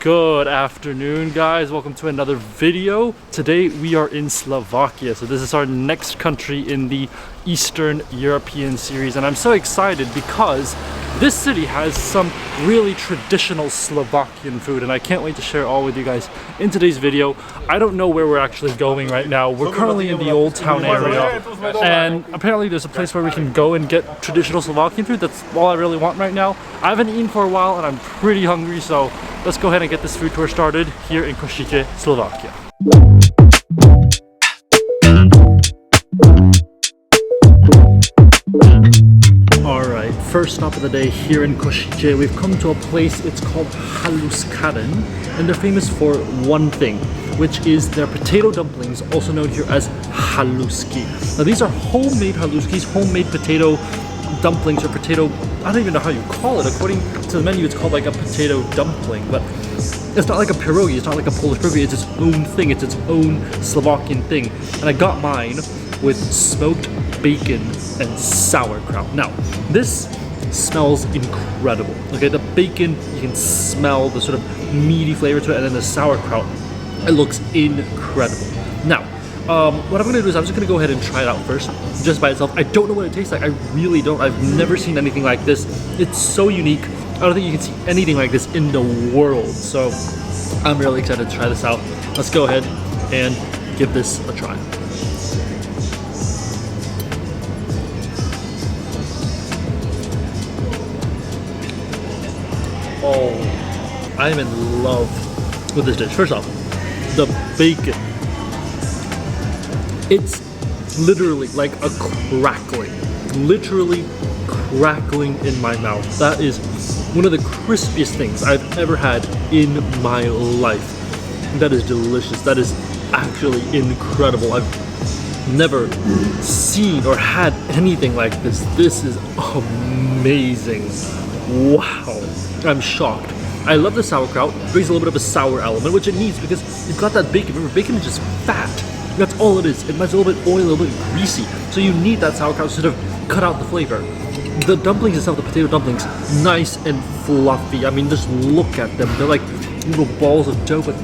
Good afternoon, guys. Welcome to another video. Today we are in Slovakia. So this is our next country in the Eastern European series, and I'm so excited because this city has some really traditional Slovakian food, and I can't wait to share it all with you guys in today's video. I don't know where we're actually going right now. We're currently in the Old Town area, and apparently there's a place where we can go and get traditional Slovakian food. That's all I really want right now. I haven't eaten for a while and I'm pretty hungry, so let's go ahead and get this food tour started here in Kosice, Slovakia. Alright, first stop of the day here in Kosice. We've come to a place, it's called Halusky, and they're famous for one thing, which is their potato dumplings, also known here as Halusky. Now these are homemade Haluskys, homemade potato dumplings or potato, I don't even know how you call it. According to the menu, it's called like a potato dumpling, but it's not like a pierogi, it's not like a Polish pierogi, it's its own thing, it's its own Slovakian thing. And I got mine with smoked bacon and sauerkraut. Now, this smells incredible. Okay, the bacon, you can smell the sort of meaty flavor to it, and then the sauerkraut, it looks incredible. Now, what I'm gonna do is I'm just gonna go ahead and try it out first, just by itself. I don't know what it tastes like. I really don't. I've never seen anything like this. It's so unique. I don't think you can see anything like this in the world. So I'm really excited to try this out. Let's go ahead and give this a try. Oh, I'm in love with this dish. First off, the bacon. It's literally like a crackling, literally crackling in my mouth. That is one of the crispiest things I've ever had in my life. That is delicious. That is actually incredible. I've never seen or had anything like this. This is amazing. Wow, I'm shocked. I love the sauerkraut. It brings a little bit of a sour element, which it needs because you've got that bacon. Remember, bacon is just fat. That's all it is. It might be a little bit oily, a little bit greasy. So you need that sauerkraut to sort of cut out the flavor. The dumplings itself, the potato dumplings, nice and fluffy. I mean, just look at them. They're like little balls of dough, but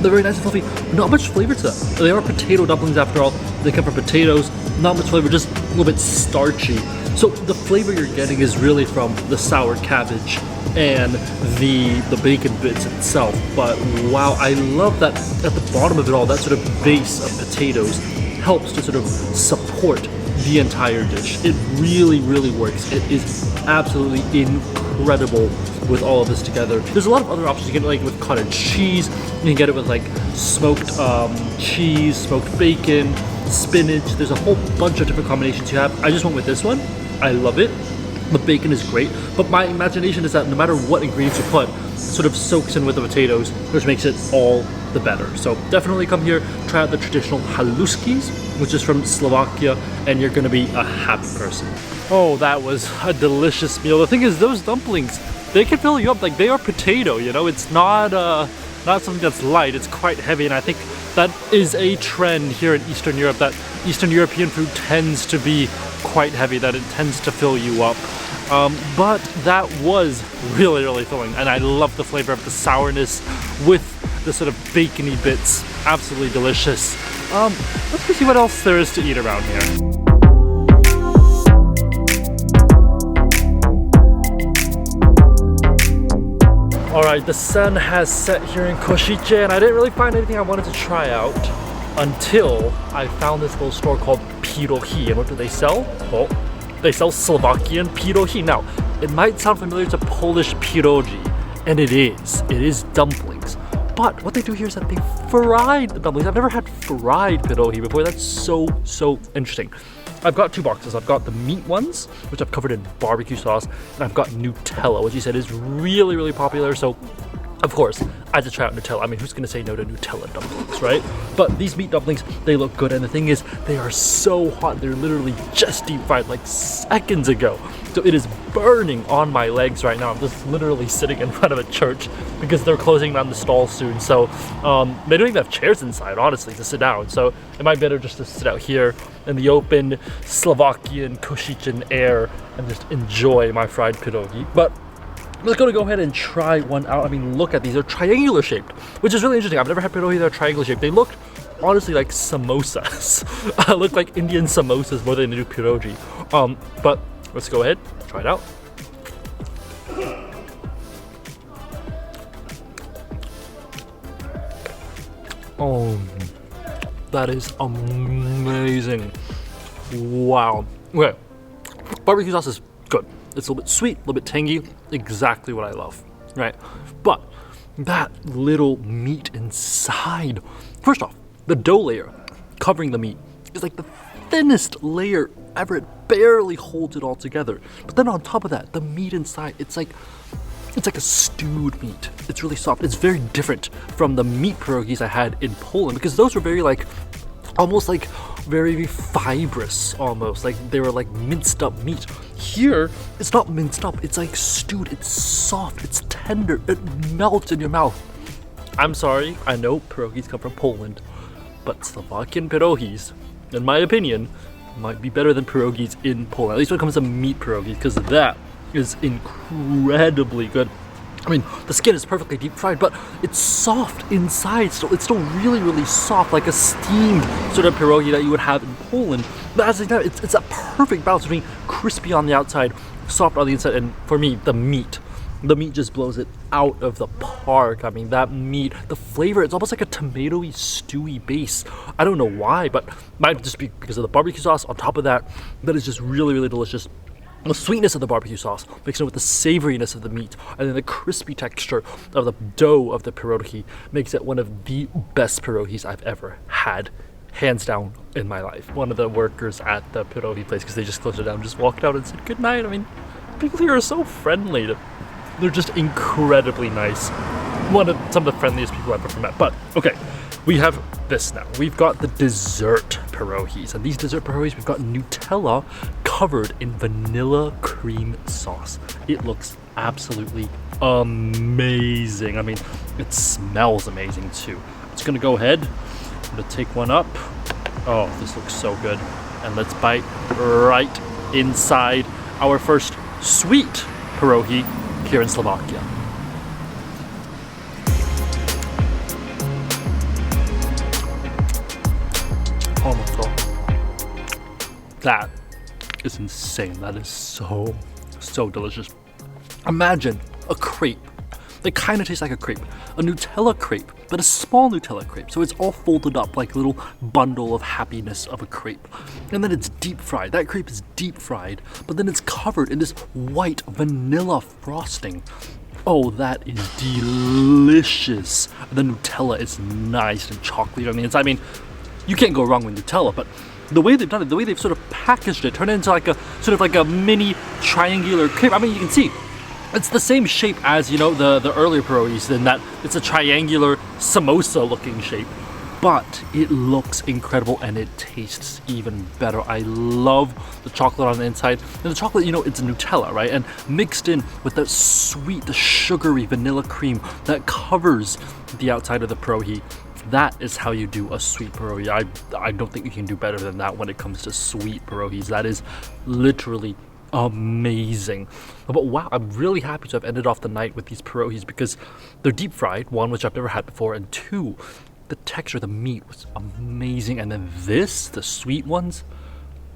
they're very nice and fluffy. Not much flavor to them. They are potato dumplings after all. They come from potatoes. Not much flavor, just a little bit starchy. So the flavor you're getting is really from the sour cabbage and the bacon bits itself. But wow, I love that at the bottom of it all, that sort of base of potatoes helps to sort of support the entire dish. It really, really works. It is absolutely incredible with all of this together. There's a lot of other options. You can get it like with cottage cheese, you can get it with like smoked cheese, smoked bacon, spinach. There's a whole bunch of different combinations you have. I just went with this one. I love it. The bacon is great, but my imagination is that no matter what ingredients you put, it sort of soaks in with the potatoes, which makes it all the better. So definitely come here, try out the traditional Haluskys, which is from Slovakia, and you're gonna be a happy person. Oh, that was a delicious meal. The thing is, those dumplings, they can fill you up. Like, they are potato, you know? It's not something that's light, it's quite heavy, and I think that is a trend here in Eastern Europe, that Eastern European food tends to be quite heavy, that it tends to fill you up. But that was really, really filling, and I love the flavor of the sourness with the sort of bacony bits. Absolutely delicious. Let's go see what else there is to eat around here. Alright, the sun has set here in Kosice, and I didn't really find anything I wanted to try out until I found this little store called Pirogis. And what do they sell? Well, they sell Slovakian Pirogis. Now, it might sound familiar to Polish pierogi, and it is. It is dumplings. But what they do here is that they fried the dumplings. I've never had fried pierogi before. That's so interesting. I've got two boxes. I've got the meat ones, which I've covered in barbecue sauce, and I've got Nutella, which you said is really, really popular. So, of course, I had to try out Nutella. I mean, who's gonna say no to Nutella dumplings, right? But these meat dumplings, they look good, and the thing is, they are so hot. They're literally just deep fried like seconds ago. So it is burning on my legs right now. I'm just literally sitting in front of a church because they're closing down the stall soon. So they don't even have chairs inside, honestly, to sit down. So it might be better just to sit out here in the open Slovakian Kosice air and just enjoy my fried pierogi. But let's go ahead and try one out. I mean, look at these. They're triangular shaped, which is really interesting. I've never had pierogi that are triangular shaped. They looked honestly like samosas. Look like Indian samosas more than they do pierogi. But let's go ahead, try it out. Oh, that is amazing. Wow. Okay, barbecue sauce is good. It's a little bit sweet, a little bit tangy, exactly what I love, right? But that little meat inside, first off, the dough layer covering the meat is like the thinnest layer ever. It barely holds it all together. But then on top of that, the meat inside, it's like a stewed meat. It's really soft. It's very different from the meat pierogis I had in Poland, because those were very like, almost like very fibrous, almost like they were like minced up meat. Here, it's not minced up. It's like stewed. It's soft. It's tender. It melts in your mouth. I'm sorry. I know pierogis come from Poland, but Slovakian pierogis, in my opinion, might be better than pierogis in Poland. At least when it comes to meat pierogis, because that is incredibly good. I mean, the skin is perfectly deep fried, but it's soft inside. So it's still really, really soft, like a steamed sort of pierogi that you would have in Poland. But as it's a perfect balance between crispy on the outside, soft on the inside, and for me, the meat just blows it out of the park. I mean, that meat, the flavor, it's almost like a tomatoey, stewy base. I don't know why, but might just be because of the barbecue sauce on top of that. That is just really, really delicious. The sweetness of the barbecue sauce mixed in with the savoriness of the meat, and then the crispy texture of the dough of the pierogi makes it one of the best pierogis I've ever had, hands down, in my life. One of the workers at the pierogi place, because they just closed it down, just walked out and said good night. I mean, people here are so friendly. They're just incredibly nice. Some of the friendliest people I've ever met. But okay, we have this now. We've got the dessert pierogis, and these dessert pierogis, we've got Nutella covered in vanilla cream sauce. It looks absolutely amazing. I mean, it smells amazing too. I'm just gonna go ahead, I'm gonna take one up. Oh, this looks so good. And let's bite right inside our first sweet pierogi here in Slovakia. Oh my god. That is insane. That is so delicious. Imagine a crepe that kind of tastes like a crepe. A Nutella crepe, but a small Nutella crepe. So it's all folded up like a little bundle of happiness of a crepe. And then it's deep fried. That crepe is deep fried, but then it's covered in this white vanilla frosting. Oh, that is delicious. The Nutella is nice and chocolatey on the inside. I mean, you can't go wrong with Nutella, but the way they've done it, the way they've sort of packaged it, turned it into like a sort of like a mini triangular crepe. I mean, you can see it's the same shape as, you know, the earlier pierogis, in that it's a triangular samosa looking shape, but it looks incredible and it tastes even better. I love the chocolate on the inside, and the chocolate, you know, it's Nutella, right? And mixed in with that sweet, the sugary vanilla cream that covers the outside of the pierogi. That is how you do a sweet pierogi. I don't think you can do better than that when it comes to sweet pierogis. That is literally amazing. But wow, I'm really happy to have ended off the night with these pierogis, because they're deep fried, one, which I've never had before, and two, the texture of the meat was amazing. And then this, the sweet ones,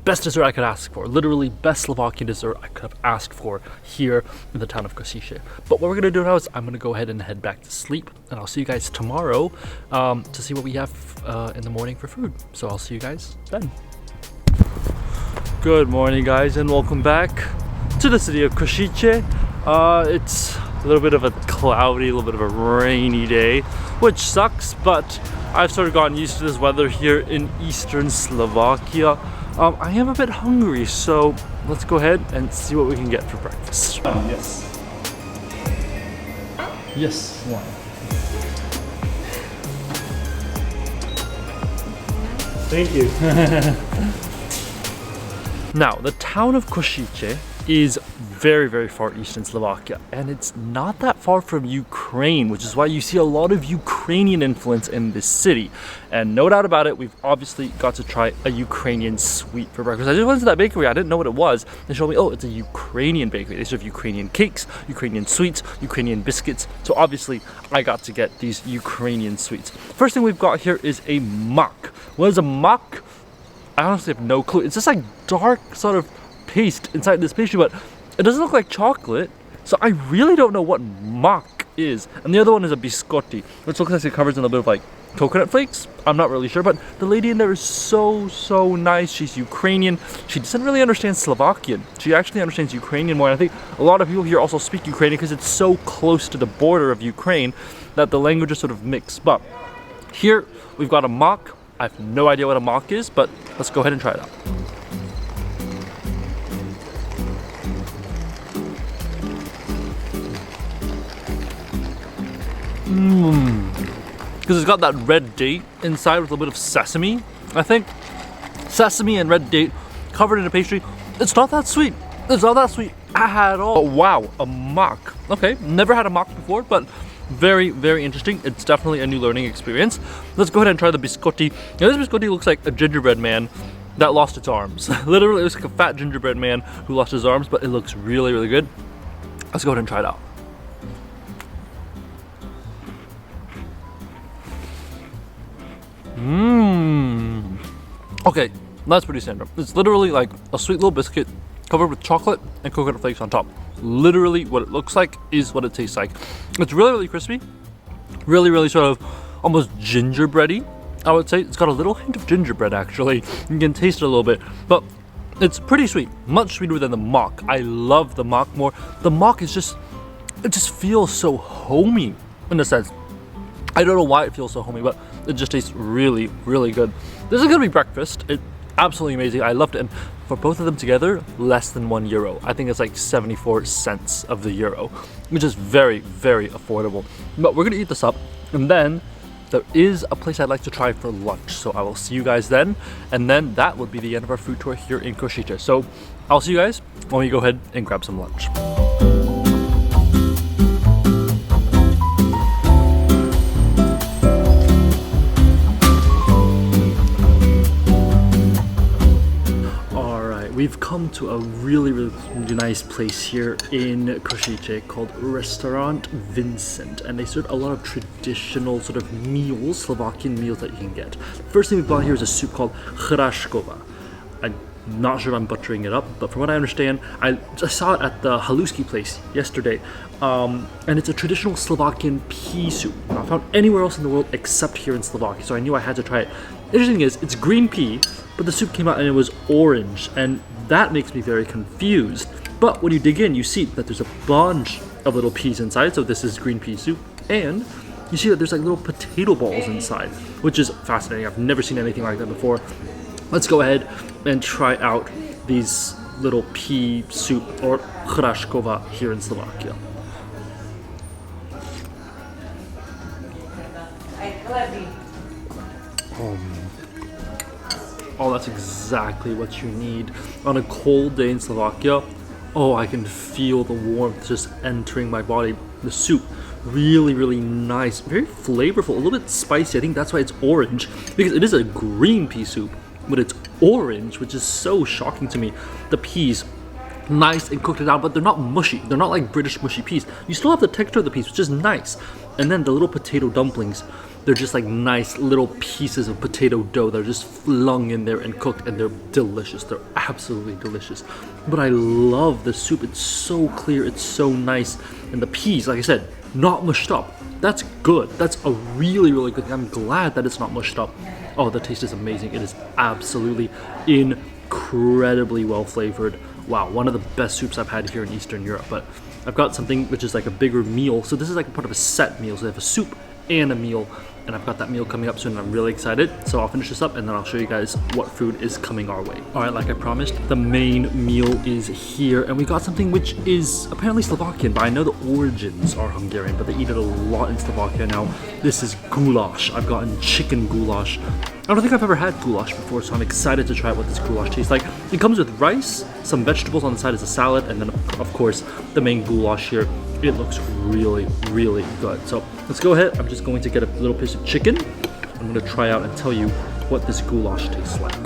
best dessert I could ask for. Literally best Slovakian dessert I could have asked for here in the town of Kosice. But what we're gonna do now is I'm gonna go ahead and head back to sleep, and I'll see you guys tomorrow to see what we have in the morning for food. So I'll see you guys then. Good morning, guys, and welcome back to the city of Kosice. It's a little bit of a cloudy, a little bit of a rainy day, which sucks, but I've sort of gotten used to this weather here in eastern Slovakia. I am a bit hungry, so let's go ahead and see what we can get for breakfast. Yes. Yes, one. Thank you. Now, the town of Kosice is very, very far east in Slovakia, and it's not that far from Ukraine, which is why you see a lot of Ukrainian influence in this city. And no doubt about it, we've obviously got to try a Ukrainian sweet for breakfast. I just went to that bakery, I didn't know what it was. They showed me, oh, it's a Ukrainian bakery. They serve Ukrainian cakes, Ukrainian sweets, Ukrainian biscuits. So obviously, I got to get these Ukrainian sweets. First thing we've got here is a mak. What is a mak? I honestly have no clue. It's just like dark sort of paste inside this pastry, but it doesn't look like chocolate. So I really don't know what mak is. And the other one is a biscotti, which looks like it covers in a bit of like coconut flakes. I'm not really sure, but the lady in there is so nice. She's Ukrainian. She doesn't really understand Slovakian. She actually understands Ukrainian more. And I think a lot of people here also speak Ukrainian because it's so close to the border of Ukraine that the languages sort of mix. But here we've got a mak. I have no idea what a mak is, but let's go ahead and try it out. Because it's got that red date inside with a bit of sesame, I think. Sesame and red date covered in a pastry. It's not that sweet. It's not that sweet at all. Oh, wow, a mak. Okay, never had a mak before, but very, very interesting. It's definitely a new learning experience. Let's go ahead and try the biscotti. Now, this biscotti looks like a gingerbread man that lost its arms. Literally, it looks like a fat gingerbread man who lost his arms, but it looks really, really good. Let's go ahead and try it out. Okay, that's pretty standard. It's literally like a sweet little biscuit covered with chocolate and coconut flakes on top. Literally what it looks like is what it tastes like. It's really, really crispy. Really, really sort of almost gingerbready, I would say. It's got a little hint of gingerbread actually. You can taste it a little bit, but it's pretty sweet. Much sweeter than the mak. I love the mak more. The mak is just, it just feels so homey in a sense. I don't know why it feels so homey, but it just tastes really, really good. This is gonna be breakfast. It's absolutely amazing. I loved it. And for both of them together, less than €1. I think it's like 74 cents of the euro, which is very, very affordable. But we're gonna eat this up, and then there is a place I'd like to try for lunch. So I will see you guys then. And then that would be the end of our food tour here in Kosice. So I'll see you guys when we go ahead and grab some lunch. We've come to a really, really nice place here in Kosice called Restaurant Vincent, and they serve a lot of traditional sort of meals, Slovakian meals that you can get. First thing we've got here is a soup called Hrachova. I'm not sure if I'm butchering it up, but from what I understand, I saw it at the Halusky place yesterday, and it's a traditional Slovakian pea soup. Not found anywhere else in the world except here in Slovakia, so I knew I had to try it. Interesting is, it's green pea, but the soup came out and it was orange, and that makes me very confused. But when you dig in, you see that there's a bunch of little peas inside, so this is green pea soup, and you see that there's like little potato balls inside, which is fascinating. I've never seen anything like that before. Let's go ahead and try out these little pea soup, or Hrachova, here in Slovakia. Oh, that's exactly what you need on a cold day in Slovakia. Oh, I can feel the warmth just entering my body. The soup, really, really nice, very flavorful, a little bit spicy. I think that's why it's orange, because it is a green pea soup, but it's orange, which is so shocking to me. The peas, nice and cooked it down, but they're not mushy. They're not like British mushy peas. You still have the texture of the peas, which is nice. And then the little potato dumplings, they're just like nice little pieces of potato dough that are just flung in there and cooked, and they're delicious. They're absolutely delicious. But I love the soup. It's so clear, it's so nice. And the peas, like I said, not mushed up. That's good. That's a really, really good thing. I'm glad that it's not mushed up. Oh, the taste is amazing. It is absolutely incredibly well flavored. Wow, one of the best soups I've had here in Eastern Europe. But I've got something which is like a bigger meal. So this is like part of a set meal. So they have a soup and a meal, and I've got that meal coming up soon, and I'm really excited. So I'll finish this up and then I'll show you guys what food is coming our way. All right, like I promised, the main meal is here, and we got something which is apparently Slovakian, but I know the origins are Hungarian, but they eat it a lot in Slovakia now. This is goulash. I've gotten chicken goulash. I don't think I've ever had goulash before, so I'm excited to try what this goulash tastes like. It comes with rice, some vegetables on the side as a salad, and then of course the main goulash here. It looks really, really good. So let's go ahead. I'm just going to get a little piece of chicken. I'm going to try out and tell you what this goulash tastes like.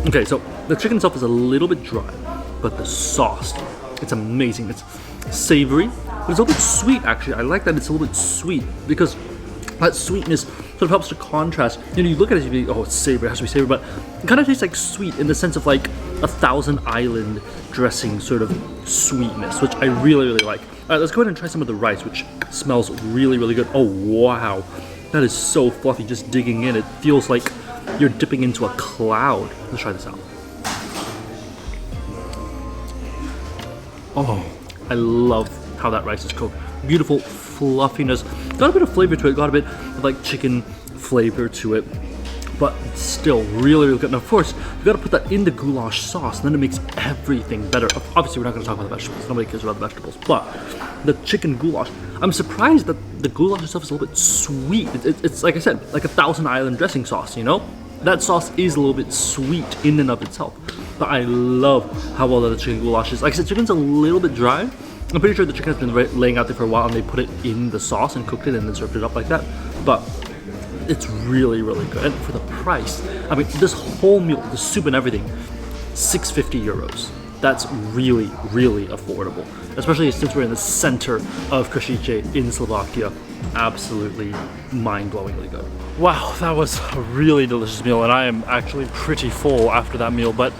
Okay, so the chicken itself is a little bit dry, but the sauce, it's amazing. It's savory, but it's a little bit sweet actually. I like that it's a little bit sweet because that sweetness sort of helps to contrast. You know, you look at it and you think, oh, it's savory, it has to be savory, but it kind of tastes like sweet in the sense of like a Thousand Island dressing sort of sweetness, which I really, really like. All right, let's go ahead and try some of the rice, which smells really, really good. Oh, wow. That is so fluffy, just digging in. It feels like you're dipping into a cloud. Let's try this out. Oh, I love how that rice is cooked. Beautiful fluffiness. Got a bit of flavor to it, got a bit of like chicken flavor to it, but still really, really good. And of course, you gotta put that in the goulash sauce, and then it makes everything better. Obviously, we're not gonna talk about the vegetables. Nobody cares about the vegetables, but the chicken goulash, I'm surprised that the goulash itself is a little bit sweet. It's like I said, like a Thousand Island dressing sauce, you know? That sauce is a little bit sweet in and of itself, but I love how well the chicken goulash is. Like I said, chicken's a little bit dry. I'm pretty sure the chicken has been laying out there for a while and they put it in the sauce and cooked it and then served it up like that. But it's really, really good. And for the price, I mean, this whole meal, the soup and everything, 650 euros. That's really, really affordable, especially since we're in the center of Kosice in Slovakia. Absolutely mind-blowingly good. Wow, that was a really delicious meal, and I am actually pretty full after that meal, but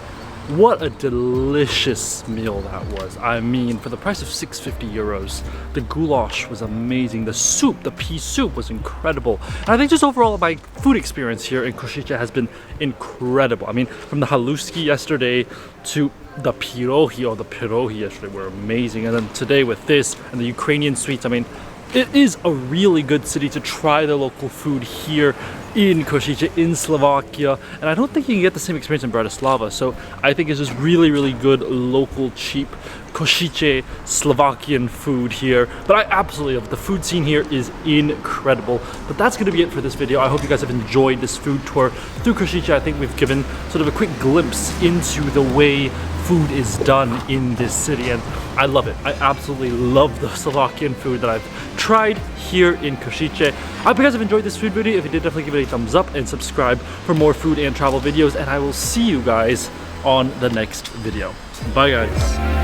what a delicious meal that was. I mean, for the price of 650 euros, the goulash was amazing. The soup, the pea soup was incredible. And I think just overall my food experience here in Kosice has been incredible. I mean, from the Halusky yesterday to the Pirogis yesterday were amazing. And then today with this and the Ukrainian sweets, I mean, it is a really good city to try the local food here in Kosice, in Slovakia, and I don't think you can get the same experience in Bratislava. So I think it's just really, really good local, cheap Kosice Slovakian food here. But I absolutely love it. The food scene here is incredible. But that's going to be it for this video. I hope you guys have enjoyed this food tour through Kosice. I think we've given sort of a quick glimpse into the way food is done in this city, and I love it. I absolutely love the Slovakian food that I've tried here in Kosice. I hope you guys have enjoyed this food video. If you did, definitely give it a thumbs up and subscribe for more food and travel videos, and I will see you guys on the next video. Bye guys.